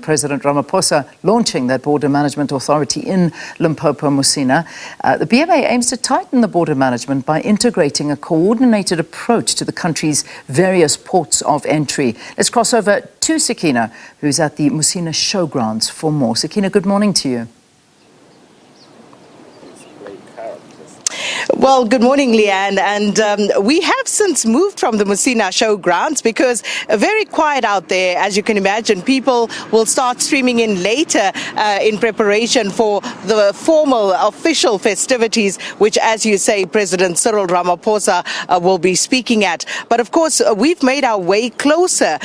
President Ramaphosa launching that border management authority in Limpopo, Musina. The BMA aims to tighten the border management by integrating a coordinated approach to the country's various ports of entry. Let's cross over to Sakina, who's at the Musina showgrounds for more. Sakina, good morning to you. Well, good morning, Leanne. And we have since moved from the Musina showgrounds because very quiet out there, as you can imagine. People will start streaming in later in preparation for the formal official festivities, which, as you say, President Cyril Ramaphosa will be speaking at. But of course, we've made our way closer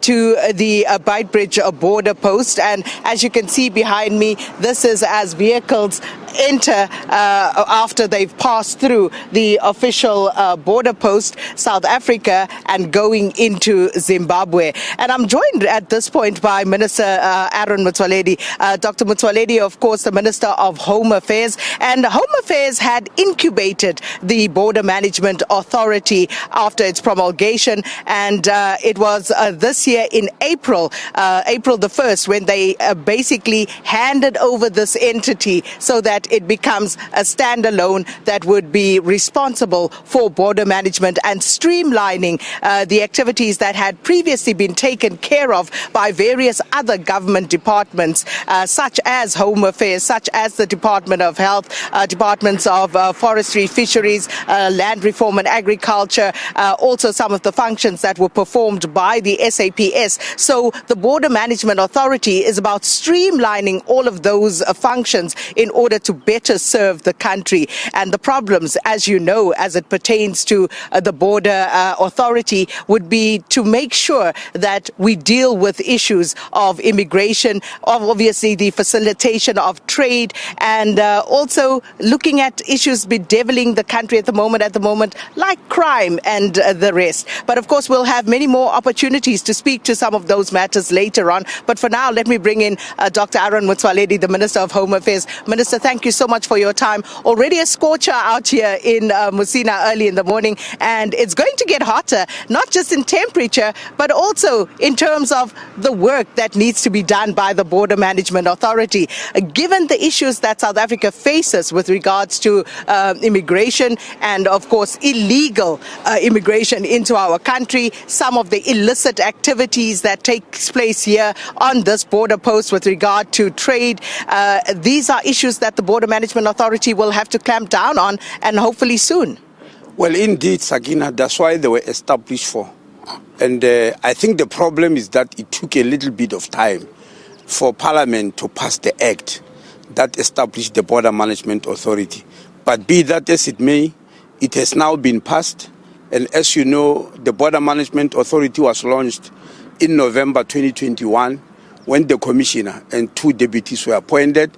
to the Beitbridge border post. And as you can see behind me, this is as vehicles enter after they've passed through the official border post, South Africa, and going into Zimbabwe. And I'm joined at this point by Minister Motsoaledi. Dr. Motsoaledi, of course, the Minister of Home Affairs. And Home Affairs had incubated the Border Management Authority after its promulgation. And it was this year in April the 1st, when they basically handed over this entity so that it becomes a standalone that would be responsible for border management and streamlining the activities that had previously been taken care of by various other government departments, such as Home Affairs, such as the Department of Health, departments of Forestry, Fisheries, Land Reform and Agriculture, also some of the functions that were performed by the SABC. So the Border Management Authority is about streamlining all of those functions in order to better serve the country. And the problems, as you know, as it pertains to the border authority, would be to make sure that we deal with issues of immigration, of obviously the facilitation of trade, and also looking at issues bedeviling the country at the moment, like crime and the rest. But of course, we'll have many more opportunities to speak to some of those matters later on. But for now, let me bring in Dr. Motsoaledi, the Minister of Home Affairs. Minister, thank you so much for your time. Already a scorcher out here in Musina early in the morning, and it's going to get hotter, not just in temperature, but also in terms of the work that needs to be done by the Border Management Authority. Given the issues that South Africa faces with regards to immigration and, of course, illegal immigration into our country, some of the illicit activities that takes place here on this border post with regard to trade, these are issues that the Border Management Authority will have to clamp down on, and hopefully soon. Well, indeed, Sakina, that's why they were established for. And I think the problem is that it took a little bit of time for Parliament to pass the act that established the Border Management Authority. But be that as it may, it has now been passed. And as you know, the Border Management Authority was launched in November 2021 when the Commissioner and 2 deputies were appointed.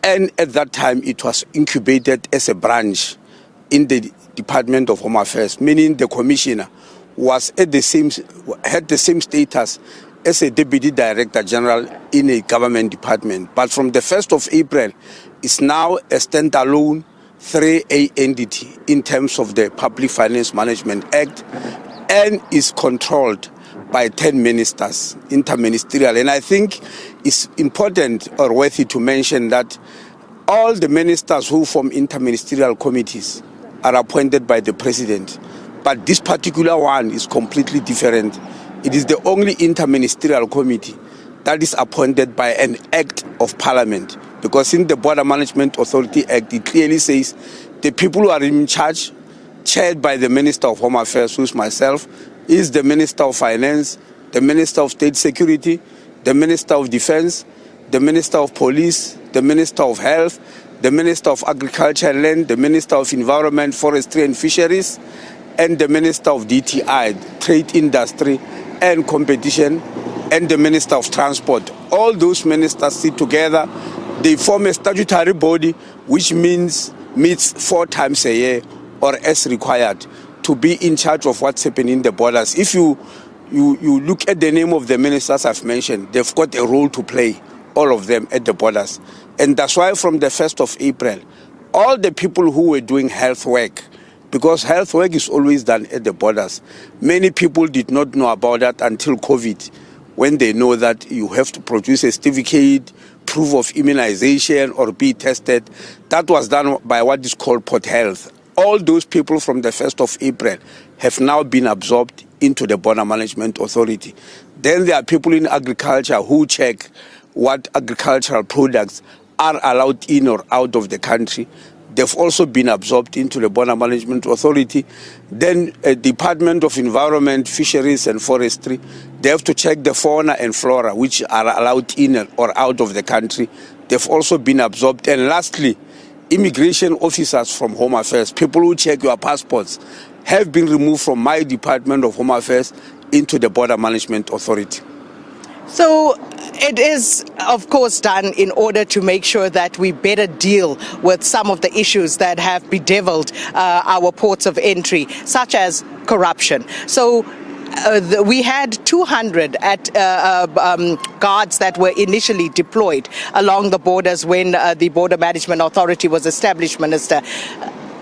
And at that time, it was incubated as a branch in the Department of Home Affairs, meaning the Commissioner was had the same status as a Deputy Director General in a government department. But from the 1st of April, it's now a standalone 3A entity in terms of the Public Finance Management Act, and is controlled by 10 ministers, interministerial. And I think it's important or worthy to mention that all the ministers who form interministerial committees are appointed by the president. But this particular one is completely different. It is the only interministerial committee that is appointed by an act of parliament. Because in the Border Management Authority Act, it clearly says the people who are in charge, chaired by the Minister of Home Affairs, who is myself, is the Minister of Finance, the Minister of State Security, the Minister of Defense, the Minister of Police, the Minister of Health, the Minister of Agriculture and Land, the Minister of Environment, Forestry and Fisheries, and the Minister of DTI, Trade, Industry and Competition, and the Minister of Transport. All those ministers sit together. They form a statutory body which meets 4 times a year or as required to be in charge of what's happening in the borders. If you look at the name of the ministers I've mentioned, they've got a role to play, all of them at the borders. And that's why from the 1st of April, all the people who were doing health work, because health work is always done at the borders, many people did not know about that until COVID when they know that you have to produce a certificate, proof of immunization or be tested. That was done by what is called Port Health. All those people from the 1st of April have now been absorbed into the Border Management Authority. Then there are people in agriculture who check what agricultural products are allowed in or out of the country. They've also been absorbed into the Border Management Authority. Then Department of Environment, Fisheries and Forestry, they have to check the fauna and flora which are allowed in or out of the country. They've also been absorbed. And lastly, immigration officers from Home Affairs, people who check your passports, have been removed from my Department of Home Affairs into the Border Management Authority. So it is, of course, done in order to make sure that we better deal with some of the issues that have bedeviled our ports of entry, such as corruption. So we had 200 guards that were initially deployed along the borders when the Border Management Authority was established, Minister.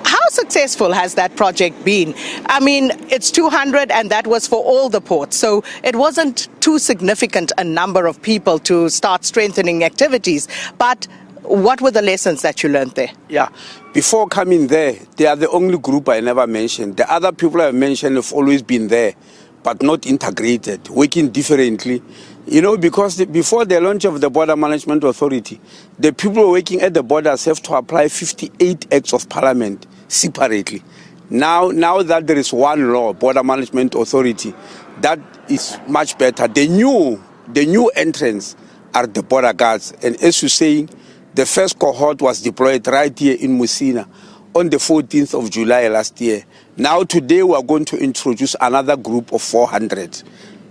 How successful has that project been? I mean, it's 200 and that was for all the ports. So it wasn't too significant a number of people to start strengthening activities. But what were the lessons that you learned there? Yeah, before coming there, they are the only group I never mentioned. The other people I mentioned have always been there, but not integrated, working differently. You know, because before the launch of the Border Management Authority, the people working at the borders have to apply 58 acts of parliament separately. Now that there is one law, Border Management Authority, that is much better. The new entrants are the border guards. And as you're saying, the first cohort was deployed right here in Musina on the 14th of July last year. Now today we are going to introduce another group of 400.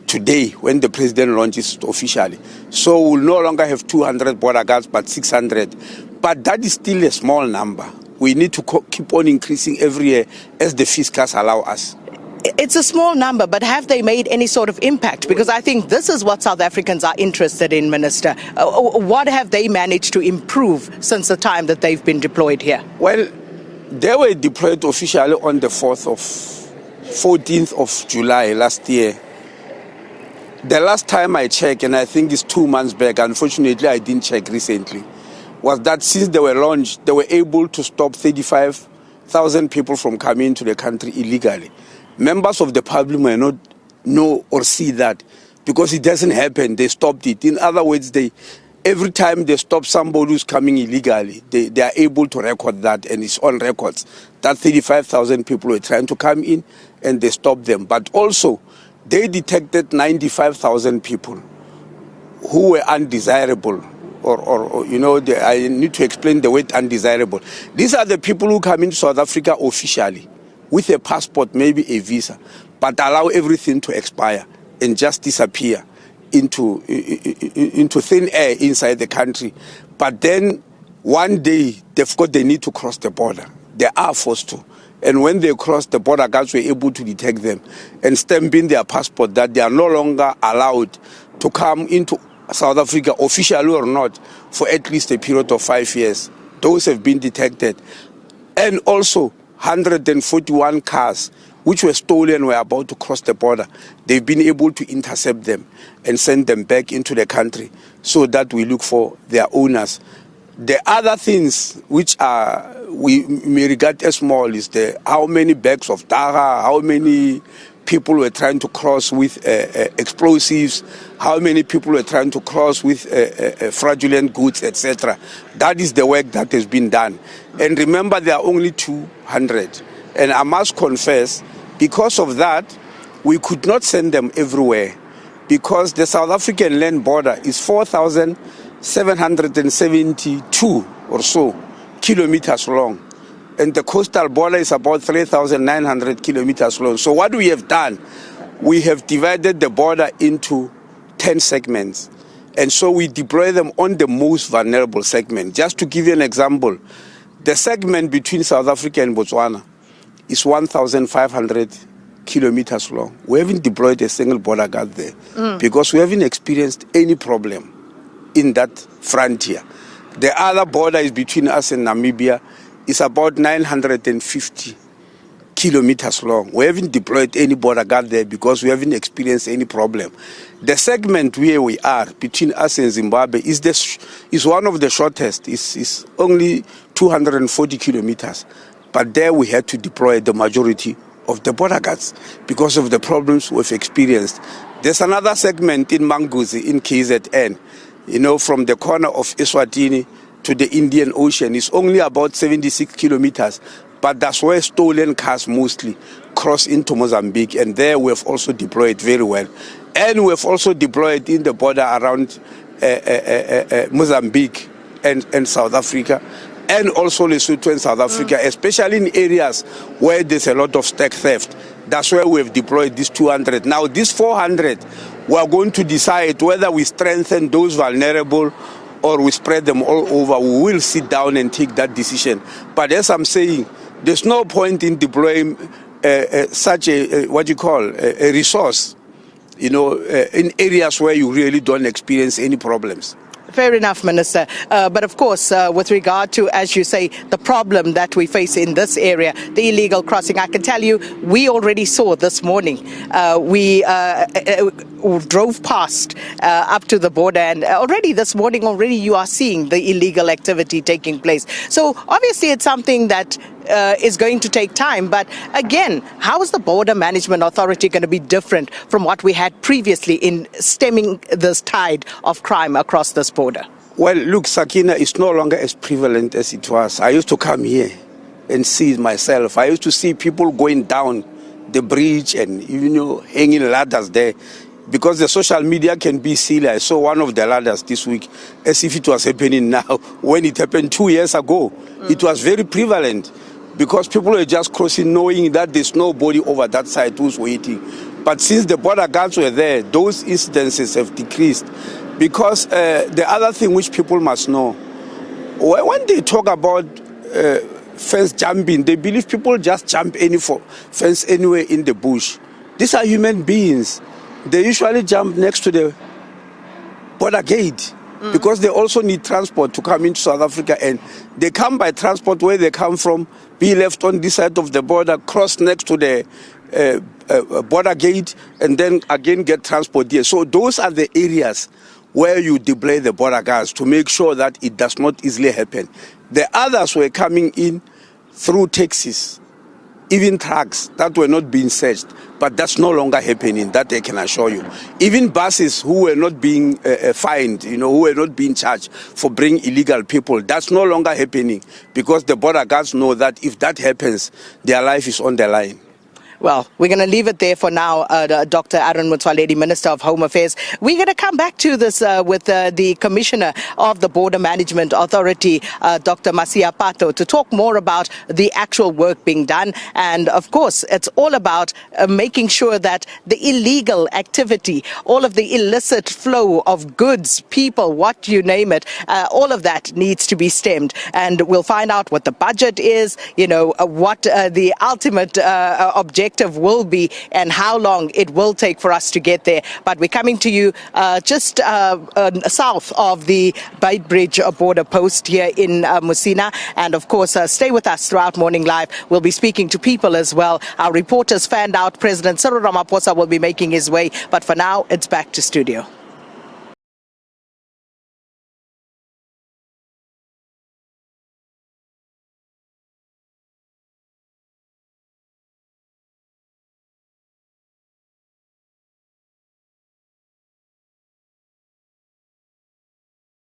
Today, when the president launches it officially. So we'll no longer have 200 border guards, but 600. But that is still a small number. We need to keep on increasing every year as the fiscals allow us. It's a small number, but have they made any sort of impact? Because I think this is what South Africans are interested in, Minister. What have they managed to improve since the time that they've been deployed here? Well, they were deployed officially on the 14th of July last year. The last time I checked, and I think it's 2 months back, unfortunately I didn't check recently, was that since they were launched, they were able to stop 35,000 people from coming into the country illegally. Members of the public may not know or see that because it doesn't happen. They stopped it. In other words, every time they stop somebody who's coming illegally, they are able to record that, and it's on records that 35,000 people were trying to come in and they stopped them. But also, they detected 95,000 people who were undesirable, or you know, I need to explain the word undesirable. These are the people who come into South Africa officially with a passport, maybe a visa, but allow everything to expire and just disappear into thin air inside the country. But then one day they've got the need to cross the border. They are forced to. And when they crossed, the border guards were able to detect them and stamp in their passport that they are no longer allowed to come into South Africa, officially or not, for at least a period of 5 years. Those have been detected. And also 141 cars which were stolen were about to cross the border. They've been able to intercept them and send them back into the country so that we look for their owners. The other things which we may regard as small is how many bags of dagga, how many people were trying to cross with explosives, how many people were trying to cross with fraudulent goods, etc. That is the work that has been done. And remember, there are only 200. And I must confess, because of that, we could not send them everywhere, because the South African land border is 4,772 or so kilometers long. And the coastal border is about 3,900 kilometers long. So what we have done, we have divided the border into 10 segments. And so we deploy them on the most vulnerable segment. Just to give you an example, the segment between South Africa and Botswana is 1,500 kilometers long. We haven't deployed a single border guard there because we haven't experienced any problem in that frontier. The other border is between us and Namibia. It's about 950 kilometers long. We haven't deployed any border guard there because we haven't experienced any problem. The segment where we are between us and Zimbabwe is one of the shortest. It's only 240 kilometers. But there we had to deploy the majority of the border guards because of the problems we've experienced. There's another segment in Manguzi, in KZN, from the corner of Eswatini to the Indian Ocean. It's only about 76 kilometers, but that's where stolen cars mostly cross into Mozambique, and there we've also deployed very well. And we've also deployed in the border around Mozambique and South Africa, and also Lesotho and South Africa, especially in areas where there's a lot of stack theft. That's where we've deployed these 200. Now, these 400, we are going to decide whether we strengthen those vulnerable or we spread them all over. We will sit down and take that decision. But as I'm saying, there's no point in deploying such a resource, in areas where you really don't experience any problems. Fair enough, Minister. But of course, with regard to, as you say, the problem that we face in this area, the illegal crossing, I can tell you, we already saw this morning. We drove past up to the border, and already this morning, you are seeing the illegal activity taking place. So obviously it's something that is going to take time. But again, how is the Border Management Authority going to be different from what we had previously in stemming this tide of crime across this border? Well, look, Sakina, is no longer as prevalent as it was. I used to come here and see it myself. I used to see people going down the bridge and hanging ladders there. Because the social media can be silly. I saw one of the ladders this week as if it was happening now. When it happened 2 years ago, it was very prevalent because people were just crossing knowing that there's nobody over that side who's waiting. But since the border guards were there, those incidences have decreased. Because the other thing which people must know, when they talk about fence jumping, they believe people just jump any fence anywhere in the bush. These are human beings. They usually jump next to the border gate because they also need transport to come into South Africa, and they come by transport where they come from, be left on this side of the border, cross next to the border gate, and then again get transport here. So those are the areas where you deploy the border guards to make sure that it does not easily happen. The others were coming in through taxis, even trucks that were not being searched, but that's no longer happening, that I can assure you. Even buses who were not being fined, who were not being charged for bringing illegal people, that's no longer happening because the border guards know that if that happens, their life is on the line. Well, we're going to leave it there for now, Dr. Aaron Motsoaledi, Minister of Home Affairs. We're going to come back to this with the Commissioner of the Border Management Authority, Dr. Pato, to talk more about the actual work being done. And of course, it's all about making sure that the illegal activity, all of the illicit flow of goods, people, what you name it, all of that needs to be stemmed. And we'll find out what the budget is, what the ultimate objective will be and how long it will take for us to get there. But we're coming to you just south of the Beitbridge border post here in Musina. And of course, stay with us throughout Morning Live. We'll be speaking to people as well. Our reporters fanned out. President Cyril Ramaphosa will be making his way. But for now, it's back to studio.